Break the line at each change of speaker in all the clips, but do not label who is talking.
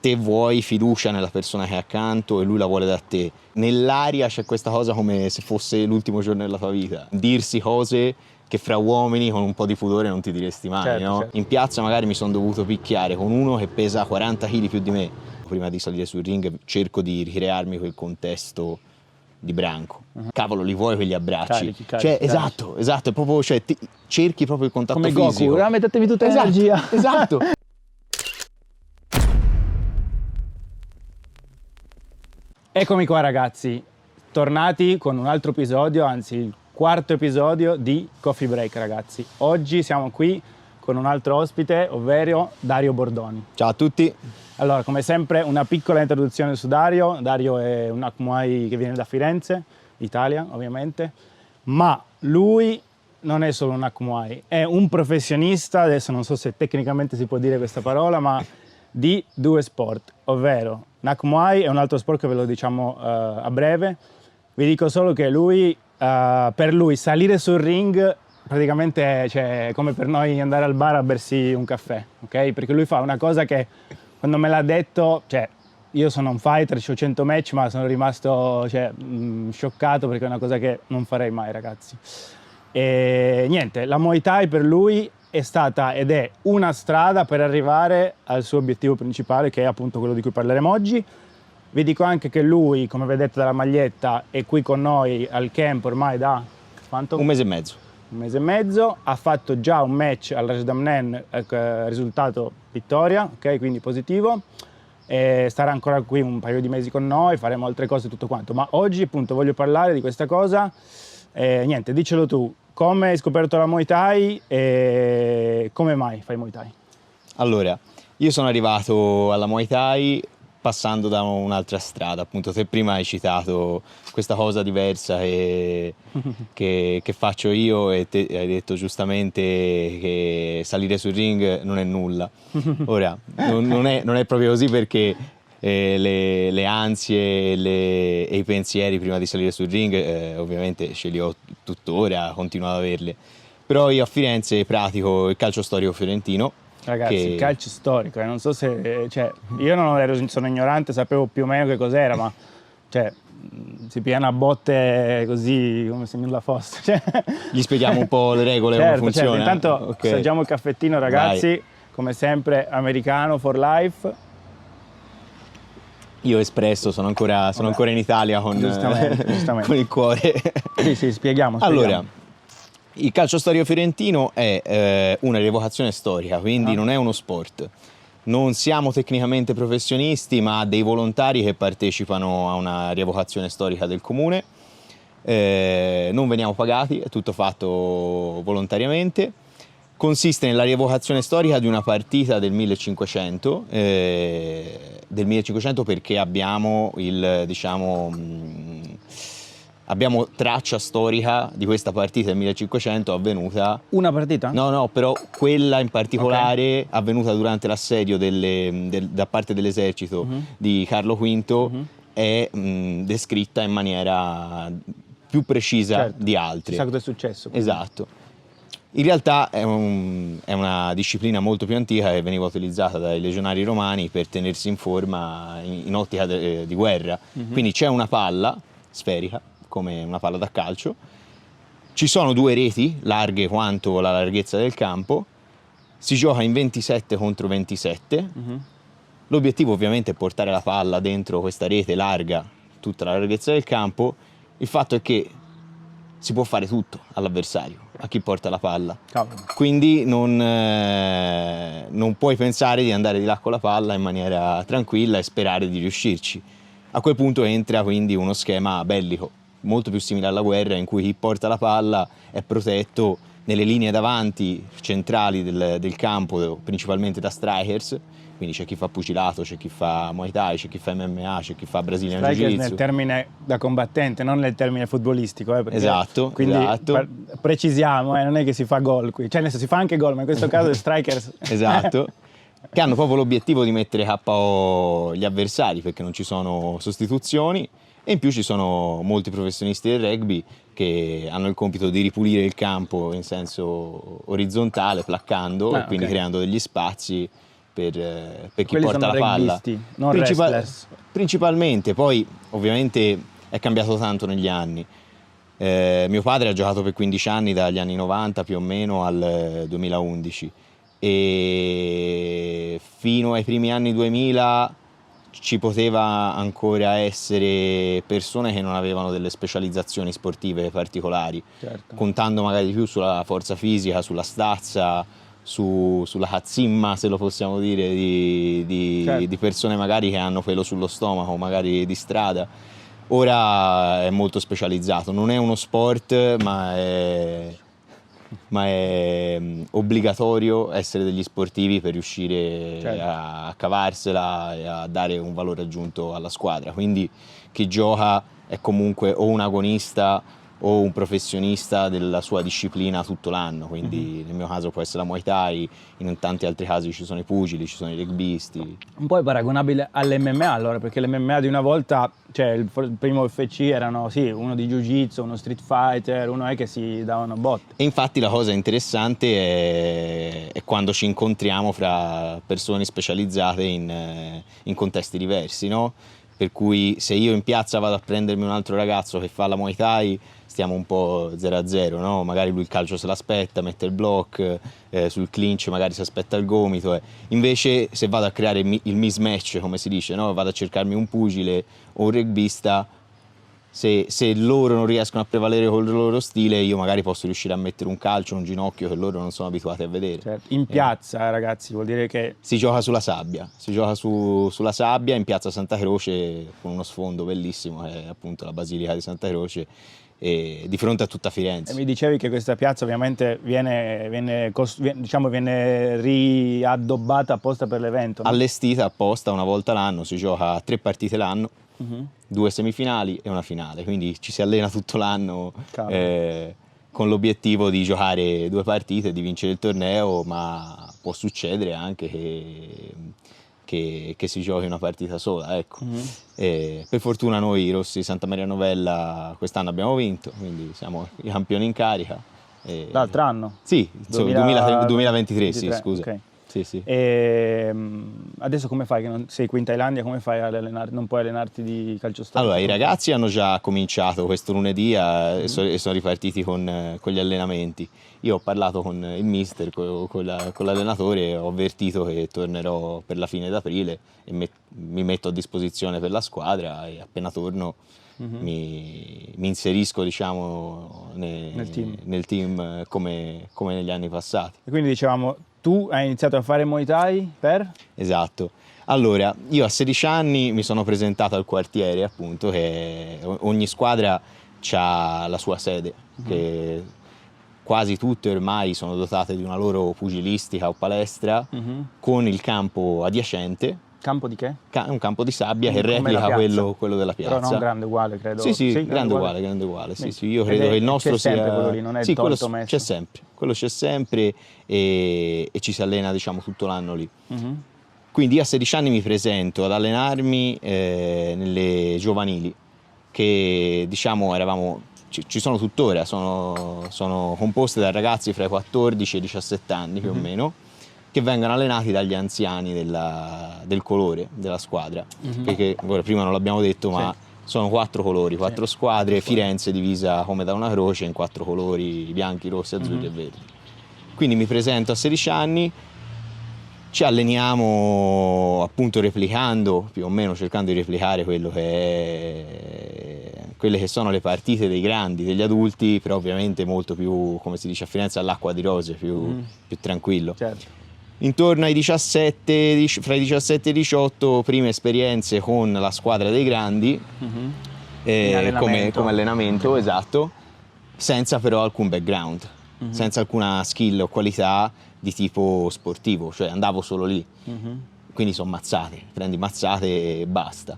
te vuoi fiducia nella persona che è accanto e lui la vuole da te. Nell'aria c'è questa cosa come se fosse l'ultimo giorno della tua vita. Dirsi cose che fra uomini con un po' di pudore non ti diresti mai,
Certo,
no?
certo.
In piazza magari mi sono dovuto picchiare con uno che pesa 40 kg più di me. Prima di salire sul ring cerco di ricrearmi quel contesto di branco. Cavolo, li vuoi quegli abbracci?
Carichi.
Esatto, è proprio, cerchi proprio il contatto
Come
fisico.
Goku, mettetemi tutta
Esatto,
l'energia.
esatto.
Eccomi qua ragazzi, tornati con un altro episodio, anzi il quarto episodio di Coffee Break ragazzi. Oggi siamo qui con un altro ospite, ovvero Dario Bordoni.
Ciao a tutti.
Allora, come sempre una piccola introduzione su Dario. Dario è un Muay che viene da Firenze, Italia ovviamente, ma lui non è solo un Muay, è un professionista, adesso non so se tecnicamente si può dire questa parola, ma di due sport, ovvero Muay è un altro sport che ve lo diciamo a breve. Vi dico solo che lui, per lui salire sul ring praticamente è come per noi andare al bar a bersi un caffè, ok? Perché lui fa una cosa che quando me l'ha detto, io sono un fighter, ho 100 match, ma sono rimasto scioccato perché è una cosa che non farei mai ragazzi. E niente, la Muay Thai per lui è stata ed è una strada per arrivare al suo obiettivo principale, che è appunto quello di cui parleremo oggi. Vi dico anche che lui, come vedete dalla maglietta, è qui con noi al camp ormai da quanto?
Un mese e mezzo.
Un mese e mezzo, ha fatto già un match al Rajdamnen, risultato vittoria, ok, quindi positivo. E starà ancora qui un paio di mesi con noi, faremo altre cose e tutto quanto, ma oggi appunto voglio parlare di questa cosa. Niente, dicelo tu, come hai scoperto la Muay Thai e come mai fai Muay Thai?
Allora, io sono arrivato alla Muay Thai passando da un'altra strada, appunto te prima hai citato questa cosa diversa che faccio io e te hai detto giustamente che salire sul ring non è nulla. Ora, non è proprio così perché le ansie e i pensieri prima di salire sul ring ovviamente ce li ho tuttora, continuo ad averli, però io a Firenze pratico il calcio storico fiorentino.
Ragazzi, il calcio storico, non so se, io non ero, sono ignorante, sapevo più o meno che cos'era, ma si piena a botte così come se nulla fosse.
Gli spieghiamo un po' le regole, come funziona.
Intanto assaggiamo il caffettino ragazzi. Vai. Come sempre americano for life.
Io espresso, sono ancora in Italia con il cuore.
Sì, spieghiamo.
Allora, il calcio storico fiorentino è una rievocazione storica, quindi non è uno sport. Non siamo tecnicamente professionisti, ma dei volontari che partecipano a una rievocazione storica del comune. Non veniamo pagati, è tutto fatto volontariamente. Consiste nella rievocazione storica di una partita del 1500, perché abbiamo abbiamo traccia storica di questa partita del 1500 avvenuta.
Una partita?
No, però quella in particolare avvenuta durante l'assedio da parte dell'esercito di Carlo V è descritta in maniera più precisa di altre.
Sa cosa è successo. Quindi.
Esatto. In realtà è una disciplina molto più antica che veniva utilizzata dai legionari romani per tenersi in forma in ottica di guerra. Quindi c'è una palla sferica, come una palla da calcio, ci sono due reti larghe quanto la larghezza del campo, si gioca in 27 contro 27, l'obiettivo ovviamente è portare la palla dentro questa rete larga tutta la larghezza del campo. Il fatto è che si può fare tutto all'avversario, a chi porta la palla. Quindi non puoi pensare di andare di là con la palla in maniera tranquilla e sperare di riuscirci. A quel punto entra quindi uno schema bellico, molto più simile alla guerra, in cui chi porta la palla è protetto nelle linee davanti centrali del campo, principalmente da strikers. Quindi c'è chi fa pugilato, c'è chi fa Muay Thai, c'è chi fa MMA, c'è chi fa Brazilian Jiu-Jitsu.
Nel termine da combattente, non nel termine futbolistico.
Esatto,
quindi
esatto.
Precisiamo, non è che si fa gol qui. Nel senso, si fa anche gol, ma in questo caso è strikers.
Esatto. Che hanno proprio l'obiettivo di mettere KO gli avversari, perché non ci sono sostituzioni. E in più ci sono molti professionisti del rugby che hanno il compito di ripulire il campo in senso orizzontale, placcando, e quindi creando degli spazi per chi
Quelli
porta
sono
la palla.
rugbyisti, non wrestlers.
Principalmente, poi ovviamente è cambiato tanto negli anni. Mio padre ha giocato per 15 anni, dagli anni 90 più o meno al 2011, e fino ai primi anni 2000 ci poteva ancora essere persone che non avevano delle specializzazioni sportive particolari,
Certo.
contando magari di più sulla forza fisica, sulla stazza, sulla cazzimma, se lo possiamo dire,
Certo.
di persone magari che hanno pelo sullo stomaco, magari di strada. Ora è molto specializzato, non è uno sport, ma è obbligatorio essere degli sportivi per riuscire
Certo.
a cavarsela e a dare un valore aggiunto alla squadra. Quindi chi gioca è comunque o un agonista o un professionista della sua disciplina tutto l'anno, quindi nel mio caso può essere la Muay Thai, in tanti altri casi ci sono i pugili, ci sono i rugbyisti.
Un po' è paragonabile all'MMA allora, perché l'MMA di una volta, cioè il primo UFC erano sì, uno di Jiu-Jitsu, uno Street Fighter, uno è che si davano botte.
E infatti la cosa interessante è quando ci incontriamo fra persone specializzate in contesti diversi, no? Per cui se io in piazza vado a prendermi un altro ragazzo che fa la Muay Thai, stiamo un po' 0-0, no? Magari lui il calcio se l'aspetta, mette il block, sul clinch magari si aspetta il gomito. Invece se vado a creare il mismatch, come si dice, no? Vado a cercarmi un pugile o un rugbista, se loro non riescono a prevalere col loro stile, io magari posso riuscire a mettere un calcio, un ginocchio che loro non sono abituati a vedere.
Certo. In piazza, ragazzi, vuol dire che
Si gioca sulla sabbia, sulla sabbia in piazza Santa Croce, con uno sfondo bellissimo, che è appunto la Basilica di Santa Croce, e di fronte a tutta Firenze.
mi dicevi che questa piazza ovviamente viene riaddobbata apposta per l'evento, no?
Allestita apposta una volta l'anno, si gioca 3 partite l'anno, 2 semifinali e una finale, quindi ci si allena tutto l'anno con l'obiettivo di giocare 2 partite e di vincere il torneo, ma può succedere anche che si giochi una partita sola, ecco. E per fortuna noi Rossi di Santa Maria Novella quest'anno abbiamo vinto, quindi siamo i campioni in carica.
L'altro anno?
Sì, 2023, sì, scusa.
Okay.
Sì, sì.
E adesso come fai che non sei qui in Thailandia, come fai ad allenarti? Non puoi allenarti di calcio statico?
Allora, i ragazzi hanno già cominciato questo lunedì e sono ripartiti con gli allenamenti. Io ho parlato con il mister, con l'allenatore, e ho avvertito che tornerò per la fine d'aprile e mi metto a disposizione per la squadra, e appena torno mi inserisco, diciamo, nel team come negli anni passati.
E quindi dicevamo, tu hai iniziato a fare Muay Thai per?
Esatto. Allora, io a 16 anni mi sono presentato al quartiere, appunto, che ogni squadra ha la sua sede, che quasi tutte ormai sono dotate di una loro pugilistica o palestra, con il campo adiacente.
Campo di che?
Un campo di sabbia che
Come la
replica
piazza.
quello della piazza.
Però non grande uguale, credo.
Sì, grande uguale. Sì, sì, io credo che il nostro
c'è
sia...
sempre quello lì, non è
sì,
tolto messo.
c'è sempre, quello c'è sempre, e ci si allena, diciamo, tutto l'anno lì. Quindi io a 16 anni mi presento ad allenarmi nelle giovanili, che diciamo ci sono tuttora, sono composte da ragazzi fra i 14 e i 17 anni più o meno, che vengono allenati dagli anziani del colore della squadra, perché prima non l'abbiamo detto, ma sono 4 colori, 4 squadre, Firenze divisa come da una croce in 4 colori, bianchi, rossi, azzurri e verdi. Quindi mi presento a 16 anni, ci alleniamo appunto replicando, più o meno cercando di replicare quelle che sono le partite dei grandi, degli adulti, però ovviamente molto più, come si dice a Firenze, all'acqua di rose, più tranquillo.
Certo.
Intorno ai 17, fra i 17 e i 18, prime esperienze con la squadra dei grandi, come allenamento, esatto, senza però alcun background, senza alcuna skill o qualità di tipo sportivo, cioè andavo solo lì, quindi sono mazzate, prendi mazzate e basta.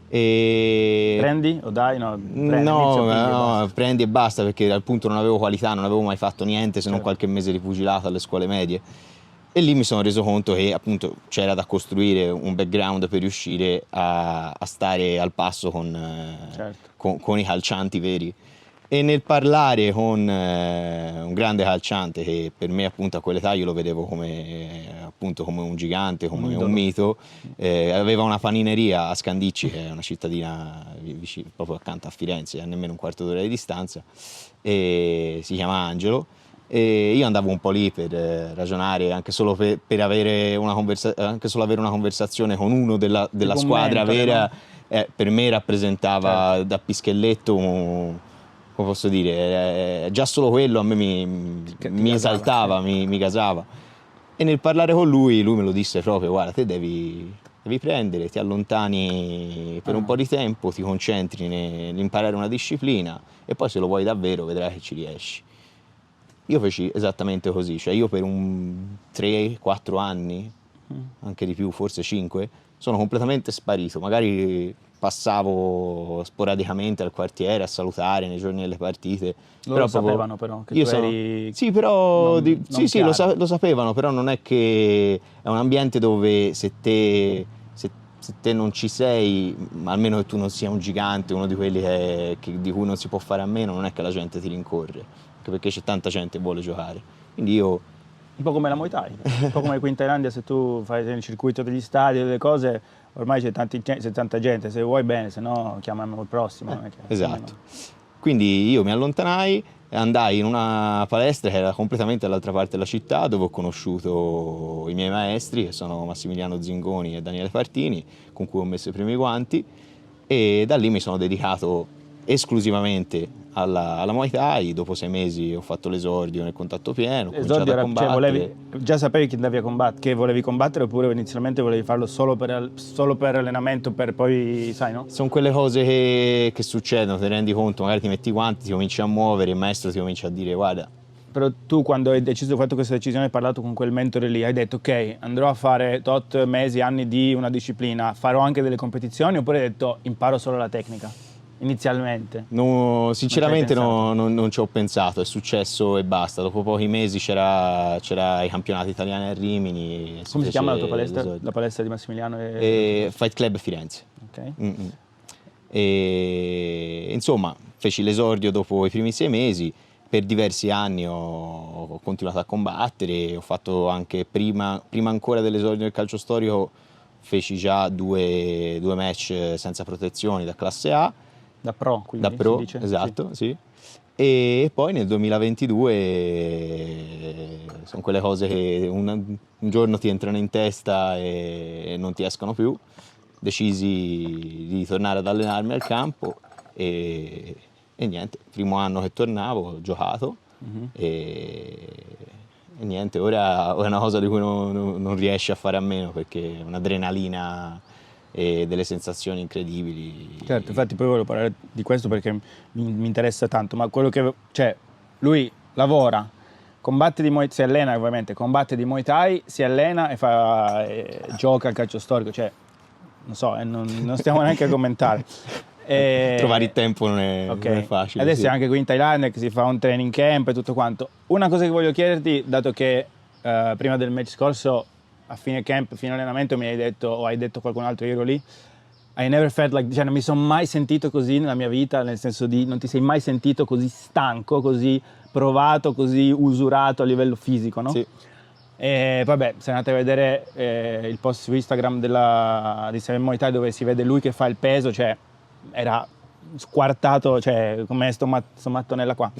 Prendi o dai?
No, prendi e basta, perché appunto non avevo qualità, non avevo mai fatto niente se non qualche mese di pugilato alle scuole medie. E lì mi sono reso conto che appunto c'era da costruire un background per riuscire a stare al passo con i calcianti veri. E nel parlare con un grande calciante che per me appunto a quell'età io lo vedevo appunto come un gigante, come un mito, aveva una panineria a Scandicci, che è una cittadina proprio accanto a Firenze, a nemmeno un quarto d'ora di distanza, e si chiama Angelo. E io andavo un po' lì per ragionare, anche solo per avere anche solo avere una conversazione con uno della squadra vera, no? Per me rappresentava, certo, da pischelletto come posso dire, già solo quello a me mi esaltava, sì, mi gasava. E nel parlare con lui me lo disse proprio: guarda, te devi prendere, ti allontani per un po' di tempo, ti concentri nell'imparare una disciplina e poi se lo vuoi davvero vedrai che ci riesci. Io feci esattamente così, cioè io per 3-4 anni, anche di più, forse 5, sono completamente sparito. Magari passavo sporadicamente al quartiere a salutare nei giorni delle partite.
Loro sapevano però che tu eri...
Sì, però
non
sì, lo sapevano, però non è che è un ambiente dove se te non ci sei, almeno che tu non sia un gigante, uno di quelli di cui non si può fare a meno, non è che la gente ti rincorre, anche perché c'è tanta gente che vuole giocare. Quindi io...
Un po' come la Muay Thai, un po' come qui in Thailandia, se tu fai il circuito degli stadi e delle cose, ormai c'è tanta gente, se vuoi bene, se no chiamiamo il prossimo.
Esatto. Quindi io mi allontanai, andai in una palestra che era completamente dall'altra parte della città, dove ho conosciuto i miei maestri, che sono Massimiliano Zingoni e Daniele Partini, con cui ho messo i primi guanti, e da lì mi sono dedicato esclusivamente alla Muay Thai. Dopo 6 mesi ho fatto l'esordio nel contatto pieno, ho cominciato a combattere.
Già sapevi che andavi a combattere, che volevi combattere, oppure inizialmente volevi farlo solo per allenamento, per poi, sai, no?
Sono quelle cose che succedono, te ne rendi conto, magari ti metti i guanti, ti cominci a muovere, il maestro ti comincia a dire: guarda.
Però tu, quando hai fatto questa decisione, hai parlato con quel mentore lì, hai detto: ok, andrò a fare tot mesi, anni di una disciplina, farò anche delle competizioni, oppure hai detto imparo solo la tecnica? Inizialmente?
No, sinceramente non ci ho pensato, è successo e basta. Dopo pochi mesi c'era i campionati italiani a Rimini.
Come si chiama la tua palestra? La palestra di Massimiliano?
Fight Club Firenze.
Ok.
E, insomma, feci l'esordio dopo i primi 6 mesi. Per diversi anni ho continuato a combattere, ho fatto anche prima ancora dell'esordio del calcio storico, feci già due match senza protezioni da classe A.
Da pro, quindi
da pro,
si dice?
esatto, sì. E poi nel 2022 sono quelle cose che un giorno ti entrano in testa e non ti escono più. Decisi di tornare ad allenarmi al campo e niente, primo anno che tornavo ho giocato e niente, ora è una cosa di cui non riesci a fare a meno, perché è un'adrenalina e delle sensazioni incredibili.
Certo, infatti poi volevo parlare di questo perché mi interessa tanto, ma quello che... cioè, lui lavora, combatte di Muay Thai, si allena ovviamente, combatte di Muay Thai, si allena e gioca al calcio storico, cioè, non so, non stiamo neanche a commentare.
Trovare il tempo non è facile.
Adesso
sì.
è anche qui in Thailandia che si fa un training camp e tutto quanto. Una cosa che voglio chiederti, dato che prima del match scorso, a fine camp, fine allenamento, mi hai detto, o hai detto qualcun altro, io ero lì, I never felt like, cioè non mi sono mai sentito così nella mia vita, nel senso di non ti sei mai sentito così stanco, così provato, così usurato a livello fisico, no?
Sì.
E vabbè, se andate a vedere il post su Instagram di Seven Muay Thai, dove si vede lui che fa il peso, cioè era squartato, cioè come sto mattonella qua.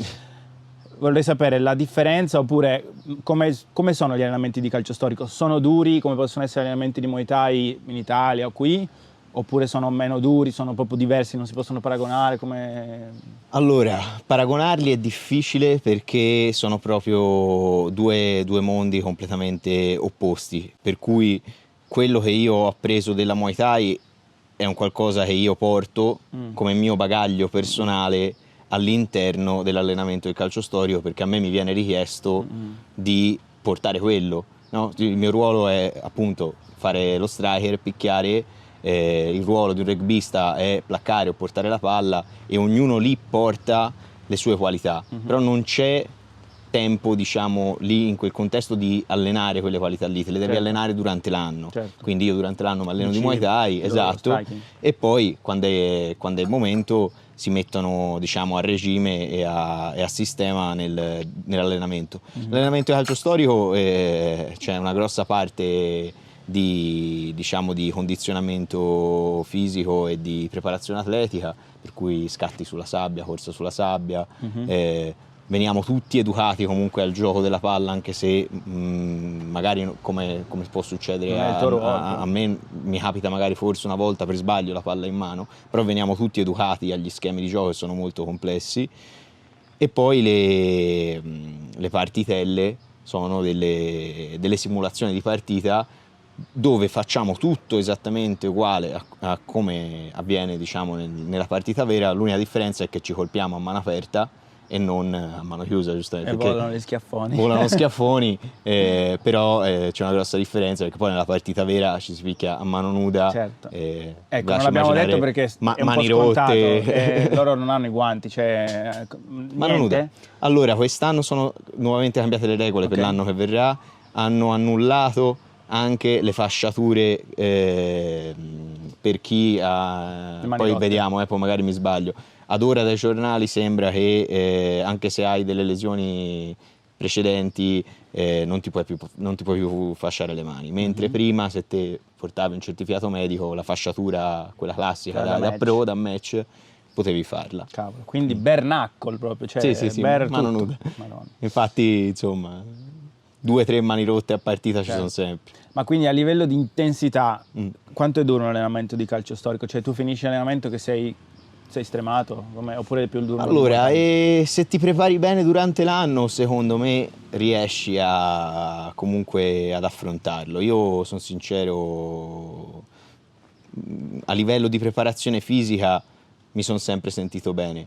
Vorrei sapere la differenza, oppure come sono gli allenamenti di calcio storico? Sono duri come possono essere gli allenamenti di Muay Thai in Italia o qui? Oppure sono meno duri, sono proprio diversi, non si possono paragonare?
Allora, paragonarli è difficile perché sono proprio due mondi completamente opposti, per cui quello che io ho appreso della Muay Thai è un qualcosa che io porto come mio bagaglio personale all'interno dell'allenamento del calcio storico, perché a me mi viene richiesto di portare quello, no? Il mio ruolo è appunto fare lo striker, picchiare, il ruolo di un rugbista è placcare o portare la palla, e ognuno lì porta le sue qualità, però non c'è tempo, diciamo, lì in quel contesto di allenare quelle qualità lì, te le devi allenare durante l'anno. Quindi io durante l'anno mi alleno di Muay Thai, esatto, e poi quando è il momento si mettono, diciamo, a regime e a sistema nell'allenamento. L'allenamento di calcio storico c'è una grossa parte diciamo, di condizionamento fisico e di preparazione atletica, per cui scatti sulla sabbia, corsa sulla sabbia. Veniamo tutti educati comunque al gioco della palla, anche se magari come può succedere a me, mi capita magari forse una volta per sbaglio la palla in mano, però veniamo tutti educati agli schemi di gioco che sono molto complessi. E poi le partitelle sono delle simulazioni di partita dove facciamo tutto esattamente uguale a come avviene, diciamo, nella partita vera. L'unica differenza è che ci colpiamo a mano aperta e non a mano chiusa, giustamente.
E volano gli schiaffoni.
Volano schiaffoni, però c'è una grossa differenza, perché poi nella partita vera ci si picchia a mano nuda.
Certo.
Ecco,
non l'abbiamo detto perché è un
mani
po' scontato,
rotte.
loro non hanno i guanti, cioè
mano nuda. Allora, quest'anno sono nuovamente cambiate le regole per l'anno che verrà, hanno annullato anche le fasciature per chi ha... Poi
rotte.
vediamo, poi magari mi sbaglio. Ad ora dai giornali sembra che anche se hai delle lesioni precedenti non ti puoi più fasciare le mani, mentre prima, se te portavi un certificato medico, la fasciatura, quella classica da pro, da match, potevi farla.
Cavolo, quindi bare knuckle proprio, cioè
sì,
bare
mano
tutto.
nuda.
Madonna.
Infatti, insomma, 2 o 3 mani rotte a partita ci sono sempre.
Ma quindi a livello di intensità, quanto è duro un allenamento di calcio storico? Cioè tu finisci l'allenamento che sei stremato, oppure è più duro?
Allora, se ti prepari bene durante l'anno, secondo me riesci comunque ad affrontarlo. Io sono sincero, a livello di preparazione fisica mi sono sempre sentito bene.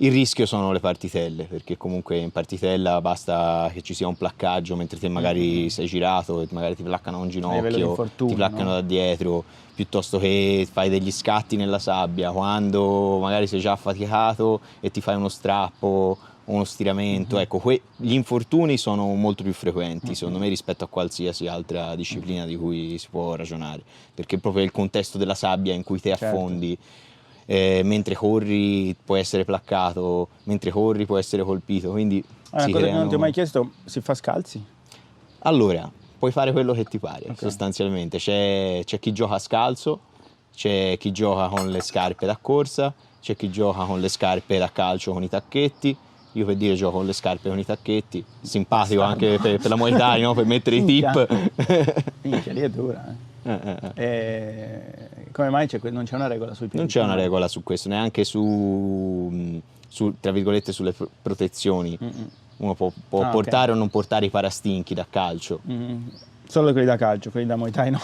Il rischio sono le partitelle, perché comunque in partitella basta che ci sia un placcaggio mentre te magari sei girato e magari ti placcano un ginocchio, ti placcano da dietro, piuttosto che fai degli scatti nella sabbia quando magari sei già affaticato e ti fai uno strappo o uno stiramento. Ecco, gli infortuni sono molto più frequenti, secondo me, rispetto a qualsiasi altra disciplina di cui si può ragionare, perché proprio il contesto della sabbia in cui te affondi. Mentre corri puoi essere placcato, mentre corri puoi essere colpito, quindi
una cosa che non ti ho mai chiesto, si fa scalzi?
Allora, puoi fare quello che ti pare, sostanzialmente. C'è chi gioca scalzo, c'è chi gioca con le scarpe da corsa, c'è chi gioca con le scarpe da calcio con i tacchetti. Io, per dire, gioco con le scarpe con i tacchetti, simpatico anche per la Muay Thai, no? Per mettere i tip.
Minchia, lì è dura, come mai non c'è una regola sui piedi?
Non c'è una regola su questo, neanche su tra virgolette, sulle protezioni. Uno può portare o non portare i parastinchi da calcio.
Solo quelli da calcio, quelli da Muay Thai no.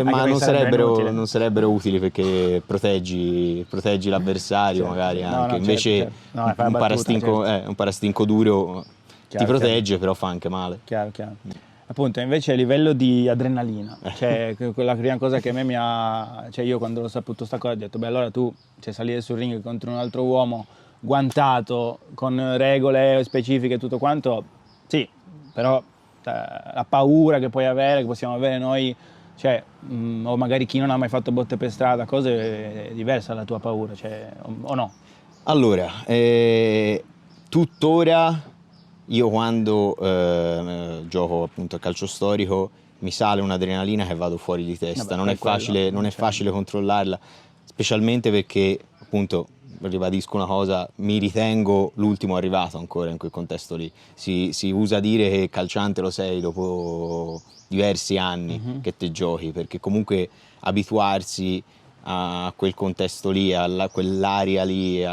Ma non sarebbero utili, perché proteggi l'avversario, magari anche. Invece
No,
un parastinco duro ti protegge, però fa anche male.
Chiaro. Appunto, invece a livello di adrenalina, cioè quella prima cosa che a me cioè io quando ho saputo sta cosa ho detto, beh, allora tu salire sul ring contro un altro uomo guantato, con regole specifiche e tutto quanto, sì, però la paura che puoi avere, che possiamo avere noi, cioè, o magari chi non ha mai fatto botte per strada, cose è diversa dalla tua paura, cioè, o no?
Allora, tuttora io quando gioco appunto a calcio storico mi sale un'adrenalina che vado fuori di testa. Non è facile controllarla, specialmente perché, appunto, ribadisco una cosa, mi ritengo l'ultimo arrivato ancora in quel contesto lì. Si usa dire che calciante lo sei dopo diversi anni che te giochi, perché comunque abituarsi a quel contesto lì, a quell'aria lì,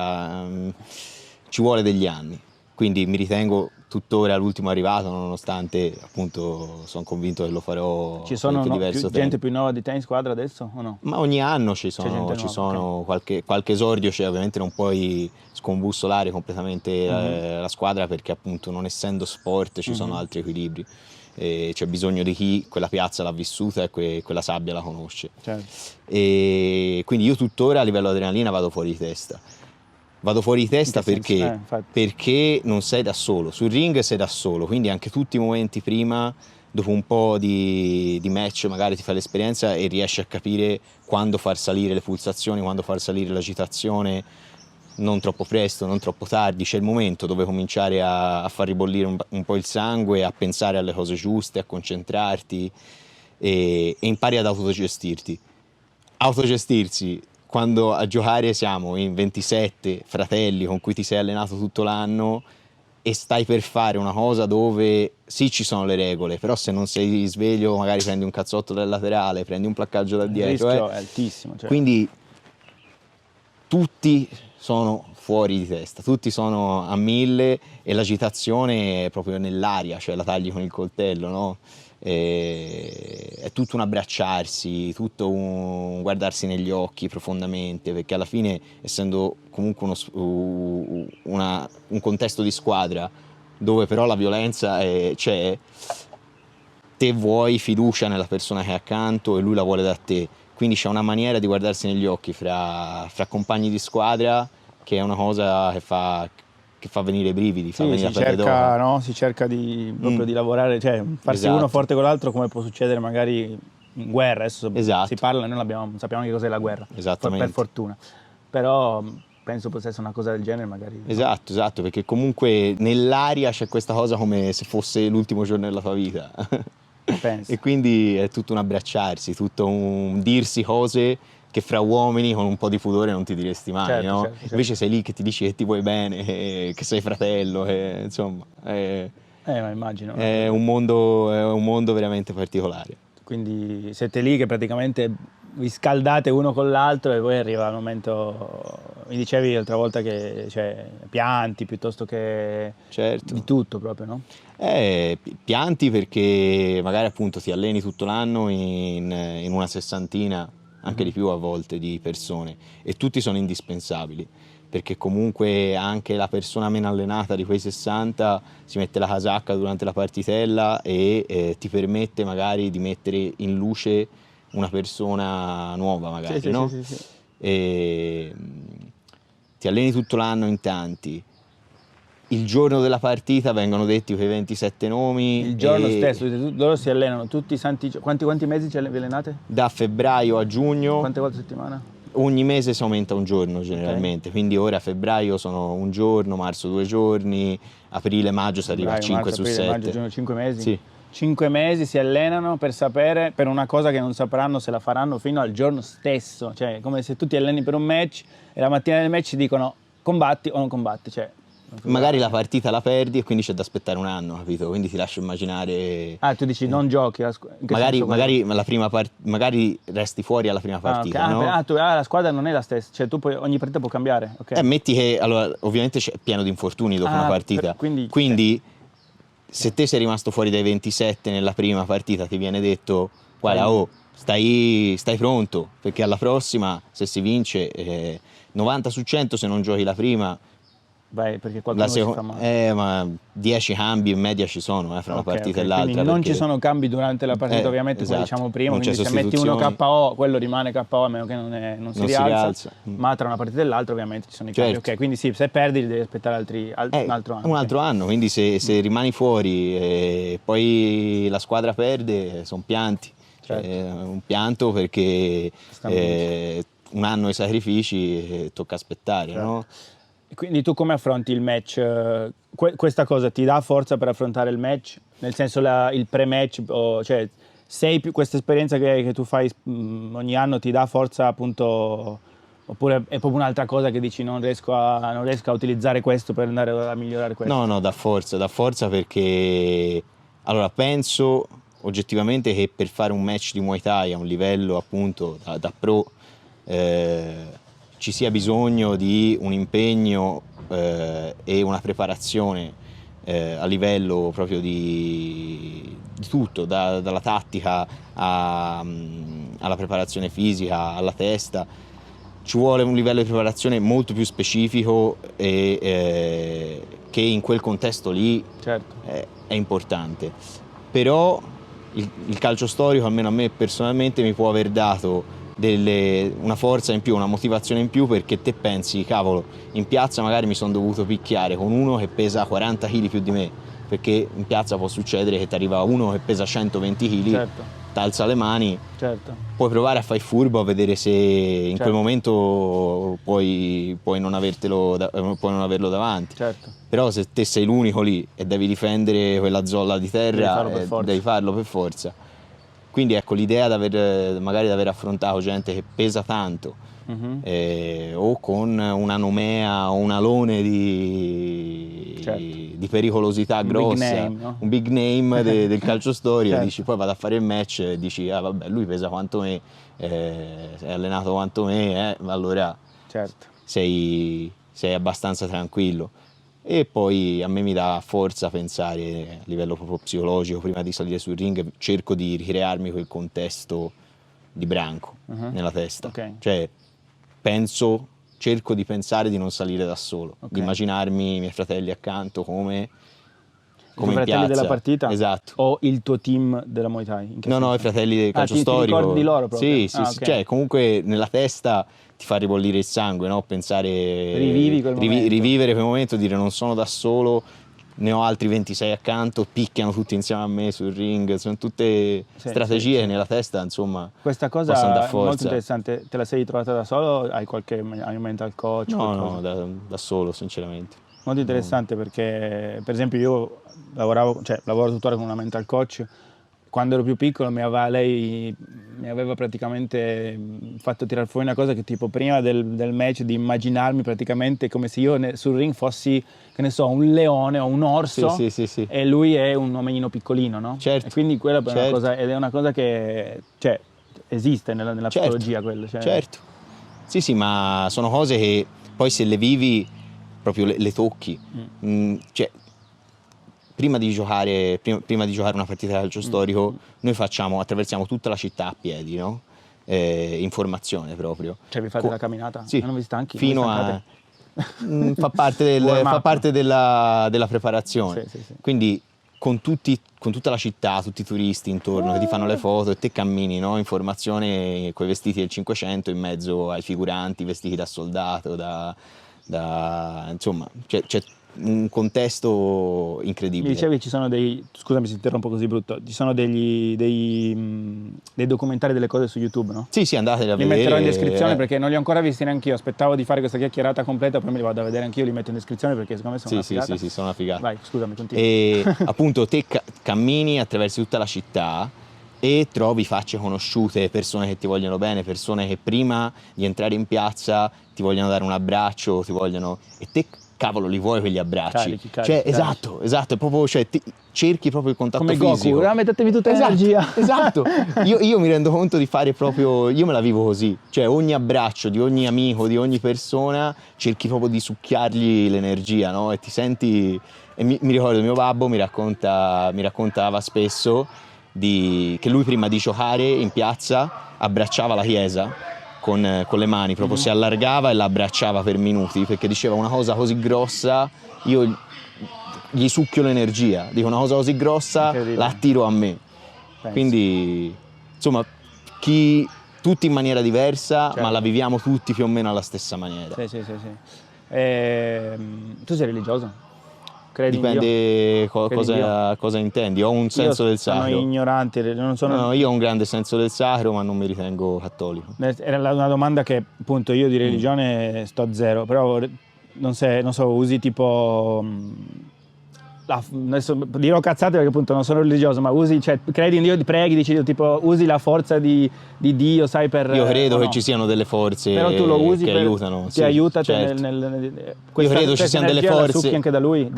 ci vuole degli anni. Quindi mi ritengo tuttora l'ultimo arrivato, nonostante, appunto, sono convinto che lo farò.
Ci sono gente più nuova di te in squadra adesso o no?
Ma ogni anno ci sono qualche esordio, cioè ovviamente non puoi scombussolare completamente la squadra, perché appunto, non essendo sport, ci sono altri equilibri. C'è bisogno di chi quella piazza l'ha vissuta e quella sabbia la conosce.
Certo.
E quindi io tuttora a livello adrenalina vado fuori di testa. Vado fuori di testa perché non sei da solo, sul ring sei da solo, quindi anche tutti i momenti prima, dopo un po' di match, magari ti fai l'esperienza e riesci a capire quando far salire le pulsazioni, quando far salire l'agitazione. non troppo presto, non troppo tardi, c'è il momento dove cominciare a far ribollire un po' il sangue, a pensare alle cose giuste, a concentrarti e impari ad autogestirti. Autogestirsi quando a giocare siamo in 27 fratelli con cui ti sei allenato tutto l'anno e stai per fare una cosa dove sì ci sono le regole, però se non sei sveglio magari prendi un cazzotto dal laterale, prendi un placcaggio da
Il
dietro.
rischio è altissimo. Cioè.
Quindi tutti sono fuori di testa, tutti sono a 1000 e l'agitazione è proprio nell'aria, cioè la tagli con il coltello, no? È tutto un abbracciarsi, tutto un guardarsi negli occhi profondamente, perché alla fine, essendo comunque un contesto di squadra dove però la violenza c'è, te vuoi fiducia nella persona che è accanto e lui la vuole da te, quindi c'è una maniera di guardarsi negli occhi fra compagni di squadra che è una cosa che fa venire i brividi, fa venire la pelle d'oca.
No? Si cerca proprio di lavorare, cioè farsi uno forte con l'altro, come può succedere magari in guerra. Adesso si parla, noi sappiamo anche cos'è la guerra, per fortuna, però penso possa essere una cosa del genere magari.
Esatto, perché comunque nell'aria c'è questa cosa come se fosse l'ultimo giorno della tua vita. E quindi è tutto un abbracciarsi, tutto un dirsi cose che fra uomini con un po' di pudore non ti diresti mai, no?
Certo.
Invece sei lì che ti dici che ti vuoi bene, che sei fratello, insomma,
ma immagino.
È un mondo veramente particolare.
Quindi siete lì che praticamente vi scaldate uno con l'altro e poi arriva il momento, mi dicevi l'altra volta che pianti piuttosto che di tutto proprio, no?
Pianti perché magari appunto ti alleni tutto l'anno in una sessantina, anche di più a volte, di persone e tutti sono indispensabili perché comunque anche la persona meno allenata di quei 60 si mette la casacca durante la partitella e ti permette magari di mettere in luce una persona nuova magari, no?
Sì.
E ti alleni tutto l'anno in tanti. Il giorno della partita vengono detti quei 27 nomi.
Il giorno stesso, loro si allenano tutti i santi. Quanti mesi vi allenate?
Da febbraio a giugno.
Quante volte a settimana?
Ogni mese si aumenta un giorno generalmente, quindi ora a febbraio sono un giorno, marzo 2 giorni, aprile, maggio si arriva a 5 su 7.
Maggio, giugno, 5 mesi?
Sì.
5 mesi si allenano per sapere, per una cosa che non sapranno se la faranno fino al giorno stesso, cioè come se tu ti alleni per un match e la mattina del match ti dicono combatti o non combatti, cioè
magari la partita la perdi e quindi c'è da aspettare un anno, capito? Quindi ti lascio immaginare.
Tu dici non giochi.
Magari resti fuori alla prima partita. No?
La squadra non è la stessa, cioè tu ogni partita può cambiare. Okay.
Metti che allora, ovviamente c'è pieno di infortuni dopo una partita. Quindi se te sei rimasto fuori dai 27 nella prima partita, ti viene detto: guarda, stai pronto, perché alla prossima, se si vince, 90 su 100 se non giochi la prima.
Vai, perché qualcuno si fa male.
Ma 10 cambi in media ci sono fra una partita e l'altra.
Quindi non ci sono cambi durante la partita, ovviamente, come diciamo prima. Quindi se metti uno KO, quello rimane KO a meno che non si rialza. Ma tra una partita e l'altra ovviamente ci sono i cambi. Ok, quindi sì, se perdi devi aspettare un altro anno.
Un altro anno, quindi se rimani fuori e poi la squadra perde, sono pianti. Un pianto perché un anno di sacrifici tocca aspettare, no?
Quindi tu come affronti il match? Questa cosa ti dà forza per affrontare il match? Nel senso il pre-match? Cioè, questa esperienza che tu fai ogni anno ti dà forza appunto? Oppure è proprio un'altra cosa che dici non riesco a utilizzare questo per andare a migliorare questo?
No, dà forza perché allora penso oggettivamente che per fare un match di Muay Thai a un livello appunto da pro ci sia bisogno di un impegno e una preparazione a livello proprio di tutto, dalla tattica alla preparazione fisica, alla testa. Ci vuole un livello di preparazione molto più specifico che in quel contesto lì è importante. Però il calcio storico, almeno a me personalmente, mi può aver dato una forza in più, una motivazione in più, perché te pensi, cavolo, in piazza magari mi sono dovuto picchiare con uno che pesa 40 kg più di me, perché in piazza può succedere che ti arriva uno che pesa 120 kg t'alza le mani,
certo,
puoi provare a fare il furbo, a vedere se in quel momento puoi non averlo davanti.
certo.
Però se te sei l'unico lì e devi difendere quella zolla di terra,
Devi farlo per forza.
devi farlo per forza. Quindi ecco, l'idea magari di aver affrontato gente che pesa tanto,
Mhm.
o con una nomea o un alone
Certo.
di pericolosità
Un
grossa,
big name, no?
un big name del calcio storico,
Certo.
dici poi vado a fare il match e dici ah vabbè, lui pesa quanto me, è allenato quanto me, allora
Certo.
sei abbastanza tranquillo. E poi a me mi dà forza pensare a livello proprio psicologico, prima di salire sul ring, cerco di ricrearmi quel contesto di branco nella testa.
Ok.
Cioè, cerco di pensare di non salire da solo, di immaginarmi i miei fratelli accanto come
I tuoi
in
fratelli
piazza.
della partita?
Esatto.
O il tuo team della Muay Thai? In che
No,
senso?
i fratelli del calcio
ti
storico.
ricordi di loro proprio?
Sì, sì, sì.
Ok.
Cioè, comunque nella testa ti fa ribollire il sangue, no? Pensare,
Rivivi quel momento.
rivivere quel momento, dire non sono da solo, ne ho altri 26 accanto, picchiano tutti insieme a me sul ring, sono tutte strategie che nella testa, insomma,
Questa
possono
cosa
dar
è molto
forza.
interessante. Te la sei trovata da solo? Hai un mental coach?
No,
qualcosa?
no, da solo, sinceramente.
Molto interessante perché, per esempio, io lavoro tuttora con una mental coach. Quando ero più piccolo lei mi aveva praticamente fatto tirare fuori una cosa che tipo prima del match di immaginarmi praticamente come se io sul ring fossi, che ne so, un leone o un orso
Sì.
e lui è un uomo piccolino, no?
Certo.
E quindi quella è una
Certo.
cosa, ed è una cosa che esiste nella
Certo,
psicologia quella.
certo. Sì, ma sono cose che poi se le vivi proprio le tocchi. Cioè, prima di giocare una partita di calcio storico, noi attraversiamo tutta la città a piedi, no? In formazione proprio.
Cioè vi fate la camminata?
Sì,
Non vi stanchi?
fino
Non vi
a...
stancate?
fa parte,
Warm
fa
up.
parte della preparazione.
Sì.
Quindi con tutta la città, tutti i turisti intorno che ti fanno le foto e te cammini, no? In formazione con i vestiti del 500 in mezzo ai figuranti vestiti da soldato, insomma, c'è un contesto
Mi
incredibile.
dicevi ci sono scusami se interrompo così brutto, ci sono dei documentari delle cose su YouTube, no?
Sì, andateli a
Li
vedere.
metterò in descrizione perché non li ho ancora visti neanche io, aspettavo di fare questa chiacchierata completa, poi me li vado a vedere anch'io, li metto in descrizione perché secondo me sono una figata.
Sì, sono una figata.
Vai, scusami, continua.
E appunto te cammini attraverso tutta la città e trovi facce conosciute, persone che ti vogliono bene, persone che prima di entrare in piazza ti vogliono dare un abbraccio, e te cavolo li vuoi quegli abbracci.
Carichi.
Esatto, è proprio, cerchi proprio il contatto
Come
fisico.
Goku, mettetemi tutta l'energia.
Esatto. Io mi rendo conto di fare proprio, io me la vivo così, cioè ogni abbraccio di ogni amico, di ogni persona, cerchi proprio di succhiargli l'energia, no? E ti senti, e mi ricordo mio babbo mi raccontava spesso che lui prima di giocare in piazza abbracciava la chiesa con le mani, proprio si allargava e la abbracciava per minuti, perché diceva una cosa così grossa, io gli succhio l'energia, dico una cosa così grossa, la attiro a me.
Penso.
Quindi, insomma, tutti in maniera diversa,
Certo.
ma la viviamo tutti più o meno alla stessa maniera.
Sì. Tu sei religioso? Credi in Dio?
Dipende
Credi in Dio?
cosa intendi. Ho un senso del
Sono
sacro.
ignorante, non sono...
No, io ho un grande senso del sacro, ma non mi ritengo cattolico.
Era una domanda che appunto io di religione sto a zero, però non so, usi tipo... adesso dirò cazzate perché appunto non sono religioso, ma credi in Dio, preghi, dici tipo usi la forza di Dio, sai, per...
Io credo
o
che
no?
ci siano delle forze
Però tu lo usi
che aiutano.
ti
sì,
aiuta
certo.
questa,
Io credo ci siano delle
energia la
forze.
succhi anche da lui?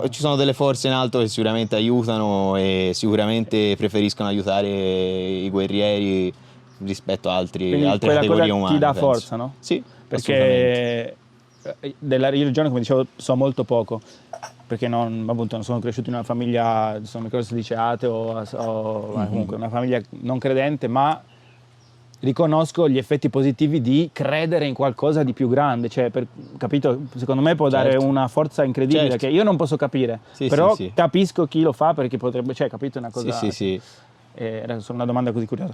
Ci sono delle forze in alto che sicuramente aiutano e sicuramente preferiscono aiutare i guerrieri rispetto a altre
Quindi quella
categorie
cosa
umane.
ti dà
penso.
forza, no?
Sì,
Perché della religione, come dicevo, so molto poco, perché appunto, non sono cresciuto in una famiglia, non ricordo se dice ateo o comunque una famiglia non credente, ma riconosco gli effetti positivi di credere in qualcosa di più grande, cioè, capito? Secondo me può dare una forza incredibile,
Certo.
che io non posso capire,
Sì,
però
sì.
capisco chi lo fa perché potrebbe, cioè, capito, una cosa...
Sì.
Era solo una domanda così curiosa.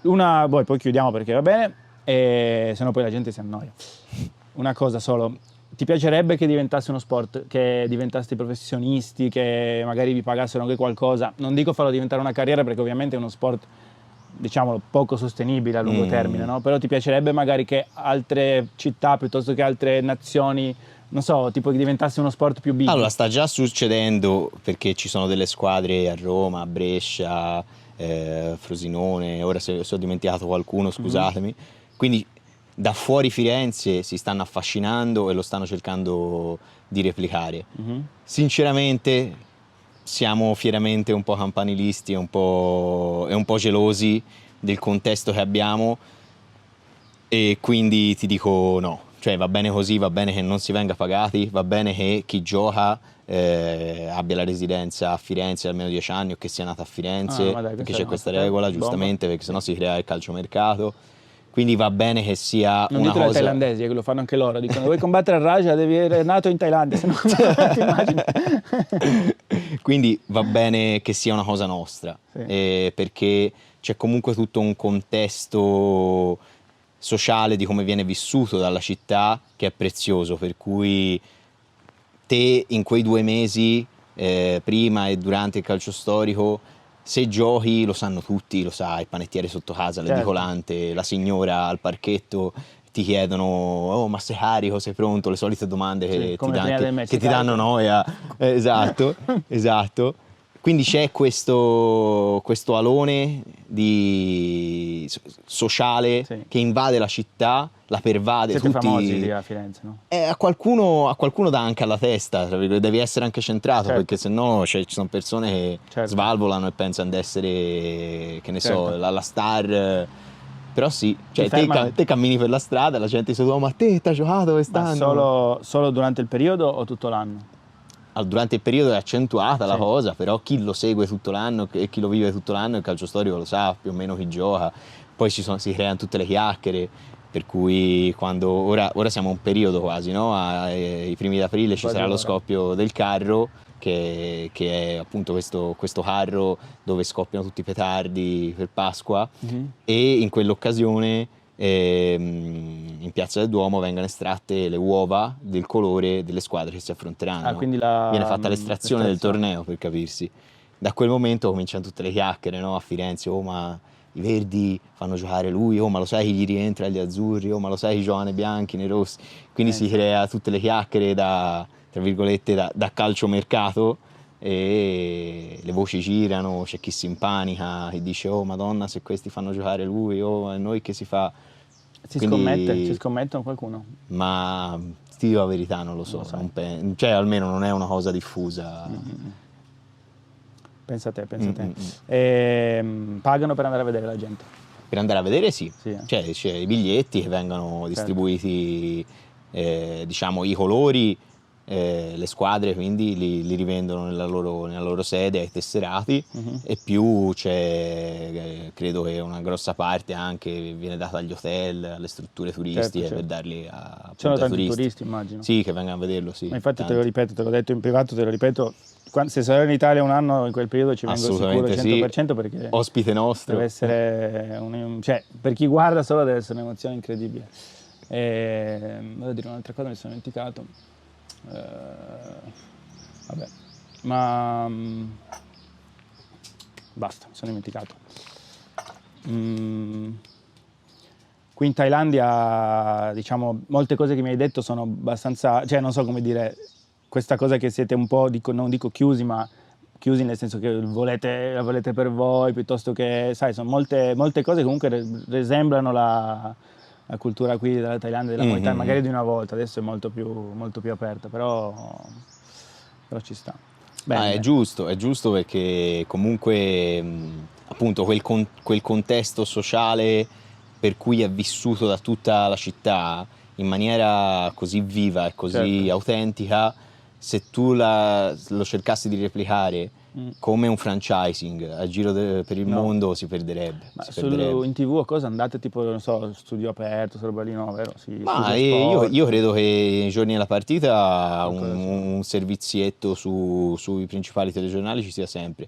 Poi chiudiamo perché va bene, e se no poi la gente si annoia. Una cosa solo, ti piacerebbe che diventasse uno sport, che diventaste professionisti, che magari vi pagassero anche qualcosa? Non dico farlo diventare una carriera perché ovviamente è uno sport diciamolo, poco sostenibile a lungo termine, no? Però ti piacerebbe magari che altre città, piuttosto che altre nazioni, non so, tipo che diventasse uno sport più big?
Allora, sta già succedendo perché ci sono delle squadre a Roma, a Brescia, Frosinone, ora se ho dimenticato qualcuno, scusatemi. Quindi da fuori Firenze si stanno affascinando e lo stanno cercando di replicare. Sinceramente siamo fieramente un po' campanilisti e un po' gelosi del contesto che abbiamo, e quindi ti dico no. Cioè va bene così, va bene che non si venga pagati, va bene che chi gioca abbia la residenza a Firenze da almeno 10 anni o che sia nato a Firenze,
ma dai,
perché
questa
c'è
è
questa
una
regola,
bomba.
giustamente, perché sennò si crea il calciomercato. Quindi va bene che sia
Non
una
ditelo ai
cosa...
thailandesi, che lo fanno anche loro, dicono vuoi combattere a Raja devi essere nato in Thailandia, se no ti immagini.
Quindi va bene che sia una cosa nostra,
Sì.
perché c'è comunque tutto un contesto sociale di come viene vissuto dalla città che è prezioso, per cui te in quei 2 mesi, prima e durante il calcio storico, se giochi lo sanno tutti, lo sai, il panettiere sotto casa, l'edicolante, la signora al parchetto, ti chiedono oh ma sei carico, sei pronto, le solite domande che
come prima del match,
ti danno noia. Esatto, esatto. Quindi c'è questo alone sociale che invade la città, la pervade.
Siete
tutti...
famosi lì a Firenze, no?
A qualcuno dà anche alla testa, devi essere anche centrato, perché sennò ci sono persone che svalvolano e pensano di essere, che ne so, la star. Però sì, cioè te cammini per la strada e la gente dice oh ma te hai giocato quest'anno?
Solo durante il periodo o tutto l'anno?
Durante il periodo è accentuata la cosa, però chi lo segue tutto l'anno e chi lo vive tutto l'anno, il calcio storico lo sa più o meno chi gioca. Poi si creano tutte le chiacchiere, per cui quando ora siamo a un periodo quasi, no? Ai primi di aprile ci sarà lo scoppio del carro, che è appunto questo carro dove scoppiano tutti i petardi per Pasqua, e in quell'occasione in Piazza del Duomo vengono estratte le uova del colore delle squadre che si affronteranno.
Quindi
viene fatta l'estrazione del torneo, per capirsi. Da quel momento cominciano tutte le chiacchiere, no? A Firenze, oh ma i verdi fanno giocare lui, oh ma lo sai chi gli rientra agli azzurri, oh ma lo sai chi gioca nei bianchi, nei rossi. Quindi si crea tutte le chiacchiere tra virgolette da calciomercato, e le voci girano, c'è chi si impanica, chi dice oh madonna se questi fanno giocare lui, oh e noi che si fa.
Si scommettono qualcuno?
Ma ti dico la verità, non lo so, cioè almeno non è una cosa diffusa.
Pensa a te. Pagano per andare a vedere la gente?
Per andare a vedere sì. C'è i biglietti che vengono distribuiti, diciamo i colori, le squadre quindi li rivendono nella loro sede ai tesserati, e più c'è, credo che una grossa parte anche viene data agli hotel, alle strutture turistiche, per darli a
tanti turisti, immagino.
Sì, che vengono a vederlo, sì.
Ma infatti te lo ripeto, te l'ho detto in privato, te lo ripeto, se sarò in Italia un anno in quel periodo ci vengo sicuro 100%, perché
ospite nostro.
deve essere cioè per chi guarda solo deve essere un'emozione incredibile. Volevo dire un'altra cosa, mi sono dimenticato. Vabbè, ma basta, mi sono dimenticato. Qui in Thailandia, diciamo, molte cose che mi hai detto sono abbastanza, cioè non so come dire, questa cosa che siete un po', non dico chiusi, ma chiusi nel senso che la volete per voi, piuttosto che, sai, sono molte cose che comunque resembrano la cultura qui della Thailandia, della Muay Thai, magari di una volta, adesso è molto più aperta, però ci sta.
È giusto perché comunque appunto quel contesto sociale per cui è vissuto da tutta la città in maniera così viva e così autentica, se tu lo cercassi di replicare come un franchising a giro per il mondo si perderebbe.
Ma in TV o cosa andate tipo, non so, studio aperto, roba lì, no, vero?
Ma io credo che nei giorni della partita un servizietto sui principali telegiornali ci sia sempre.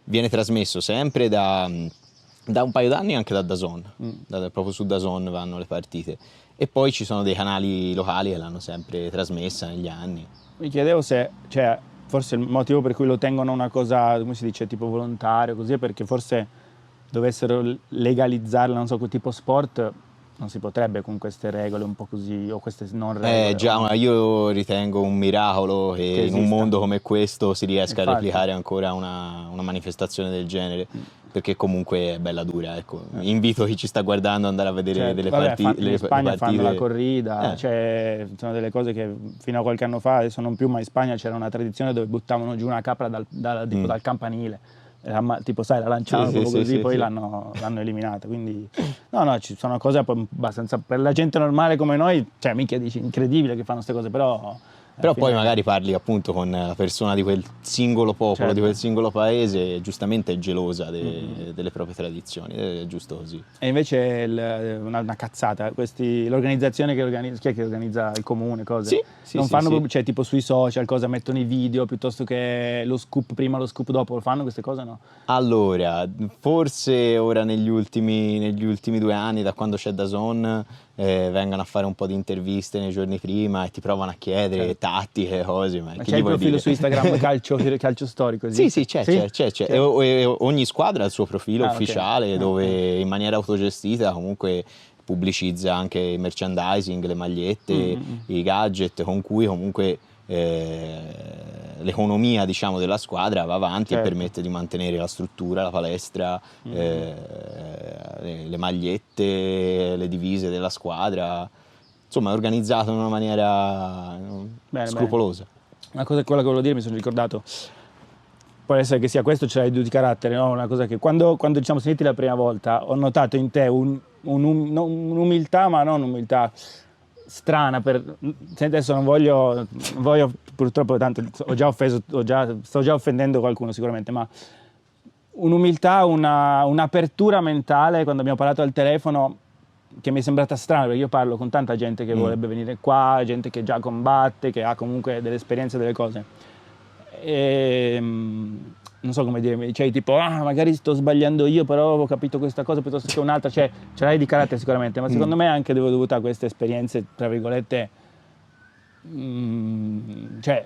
Viene trasmesso sempre da un paio d'anni anche da DAZN, proprio su DAZN vanno le partite. E poi ci sono dei canali locali che l'hanno sempre trasmessa negli anni.
Mi chiedevo se, cioè, forse il motivo per cui lo tengono una cosa, come si dice, tipo volontario, così, è perché forse dovessero legalizzarla, non so, quel tipo sport, non si potrebbe con queste regole un po' così, o queste non regole.
Già, ma io ritengo un miracolo che in un
esista.
mondo come questo si riesca
Infatti.
a replicare ancora una manifestazione del genere, perché comunque è bella dura, ecco. Invito chi ci sta guardando ad andare a vedere
Certo.
delle
Vabbè,
le
in Spagna
partite.
fanno la corrida,
Eh.
cioè, sono delle cose che fino a qualche anno fa, adesso non più, ma in Spagna c'era una tradizione dove buttavano giù una capra tipo dal campanile. Tipo sai, la lanciavano
Sì,
proprio
sì,
così,
sì,
poi
sì.
l'hanno eliminata, quindi no, ci sono cose abbastanza, per la gente normale come noi, cioè mica dici incredibile che fanno queste cose, però
Però
alla
poi
fine-
magari parli appunto con la persona di quel singolo popolo,
Certo.
di quel singolo paese, e giustamente è gelosa delle proprie tradizioni, è giusto così.
E invece una cazzata, l'organizzazione chi è che organizza il comune, cose?
Sì, sì,
Non
sì,
fanno
sì.
proprio, cioè tipo sui social, cosa mettono i video piuttosto che lo scoop prima, lo scoop dopo, lo fanno queste cose no?
Allora, forse ora negli ultimi 2 anni, da quando c'è DAZN, vengono a fare un po' di interviste nei giorni prima e ti provano a chiedere
Certo.
tattiche, cose, ma
Ma
che
c'è
gli
il
vuoi
profilo
dire?
su Instagram calcio storico?
Sì,
Esiste?
sì, c'è. E ogni squadra ha il suo profilo
Ah, ok.
ufficiale
Ah,
dove in maniera autogestita comunque pubblicizza anche il merchandising, le magliette, i gadget con cui comunque l'economia, diciamo, della squadra va avanti
Certo.
e permette di mantenere la struttura, la palestra, le magliette, le divise della squadra. Insomma, è organizzato in una maniera
Bene,
scrupolosa.
Una cosa, quella che volevo dire, mi sono ricordato, può essere che sia questo, ce l'hai di carattere, no? Una cosa che quando diciamo sentiti la prima volta ho notato in te un'umiltà, ma non un'umiltà strana, adesso non voglio purtroppo tanto, ho già offeso, sto già offendendo qualcuno sicuramente, ma un'umiltà, un'apertura mentale quando abbiamo parlato al telefono che mi è sembrata strana, perché io parlo con tanta gente che vorrebbe venire qua, gente che già combatte, che ha comunque delle esperienze, delle cose. Non so come dire, cioè tipo, magari sto sbagliando io, però ho capito questa cosa piuttosto che un'altra, cioè ce l'hai di carattere sicuramente, ma secondo me anche dovuta a queste esperienze, tra virgolette, cioè,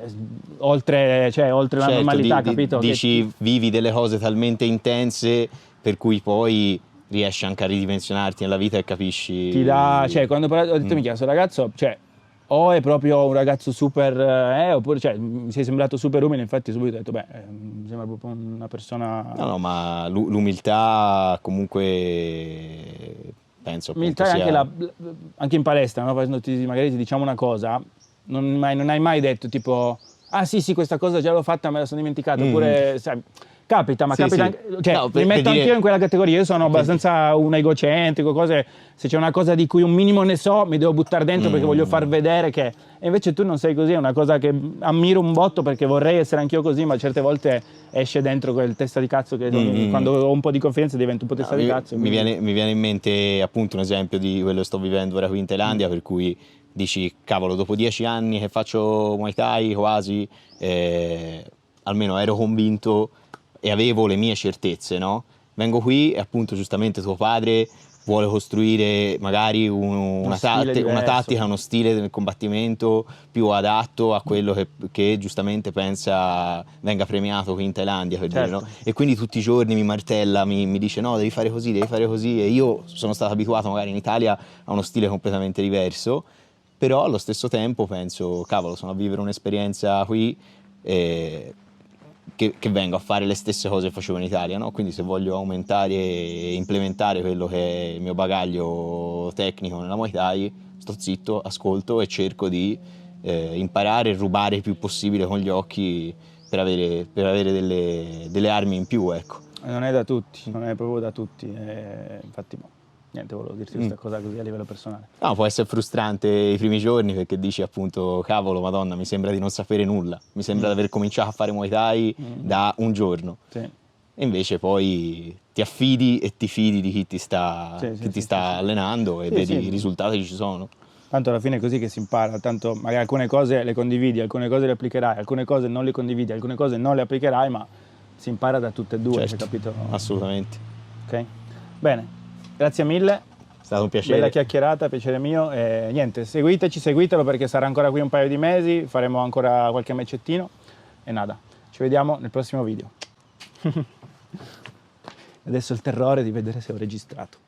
oltre la normalità, capito?
Dici, vivi delle cose talmente intense per cui poi riesci anche a ridimensionarti nella vita e capisci.
Ti dà, cioè, quando ho detto, minchia, questo ragazzo, cioè, o è proprio un ragazzo super, oppure, cioè, mi sei sembrato super umile, infatti subito ho detto, mi sembra proprio una persona.
No, ma l'umiltà comunque penso appunto
Umiltà è
sia.
anche in palestra, no? Magari ti diciamo una cosa, non hai mai detto tipo, ah sì, questa cosa già l'ho fatta, me la sono dimenticata, oppure, sai, capita, ma
Sì,
capita
sì.
anche, cioè,
No,
mi metto
dire-
anch'io in quella categoria, io sono abbastanza un egocentrico, cose, se c'è una cosa di cui un minimo ne so, mi devo buttare dentro perché voglio far vedere che, e invece tu non sei così, è una cosa che ammiro un botto perché vorrei essere anch'io così, ma certe volte esce dentro quel testa di cazzo che quando ho un po' di confidenza divento un po' testa di cazzo.
Mi viene in mente appunto un esempio di quello che sto vivendo ora qui in Thailandia, per cui dici, cavolo, dopo 10 anni che faccio Muay Thai quasi, almeno ero convinto e avevo le mie certezze, no? Vengo qui e appunto giustamente tuo padre vuole costruire magari una
stile diverso.
tattica, uno stile del combattimento più adatto a quello che giustamente pensa venga premiato qui in Thailandia, per dire, no? E quindi tutti i giorni mi martella, mi dice no, devi fare così, e io sono stato abituato magari in Italia a uno stile completamente diverso, però allo stesso tempo penso, cavolo, sono a vivere un'esperienza qui che vengo a fare le stesse cose che facevo in Italia, no? Quindi se voglio aumentare e implementare quello che è il mio bagaglio tecnico nella Muay Thai, sto zitto, ascolto e cerco di imparare e rubare il più possibile con gli occhi per avere delle armi in più, ecco.
Non è da tutti, non è proprio da tutti, infatti niente, volevo dirti questa cosa così a livello personale.
No, può essere frustrante i primi giorni perché dici appunto, cavolo, Madonna, mi sembra di non sapere nulla, mi sembra di aver cominciato a fare Muay Thai da un giorno.
Sì.
E invece poi ti affidi e ti fidi di chi ti sta, allenando e vedi i risultati che ci sono.
Tanto alla fine è così che si impara, tanto magari alcune cose le condividi, alcune cose le applicherai, alcune cose non le condividi, alcune cose non le applicherai, ma si impara da tutte e due,
Certo,
hai capito?
assolutamente.
Ok? Bene, grazie mille.
È stato un piacere.
Bella chiacchierata, piacere mio. E niente, seguitelo perché sarà ancora qui un paio di mesi, faremo ancora qualche matchettino e nada. Ci vediamo nel prossimo video. Adesso il terrore di vedere se ho registrato.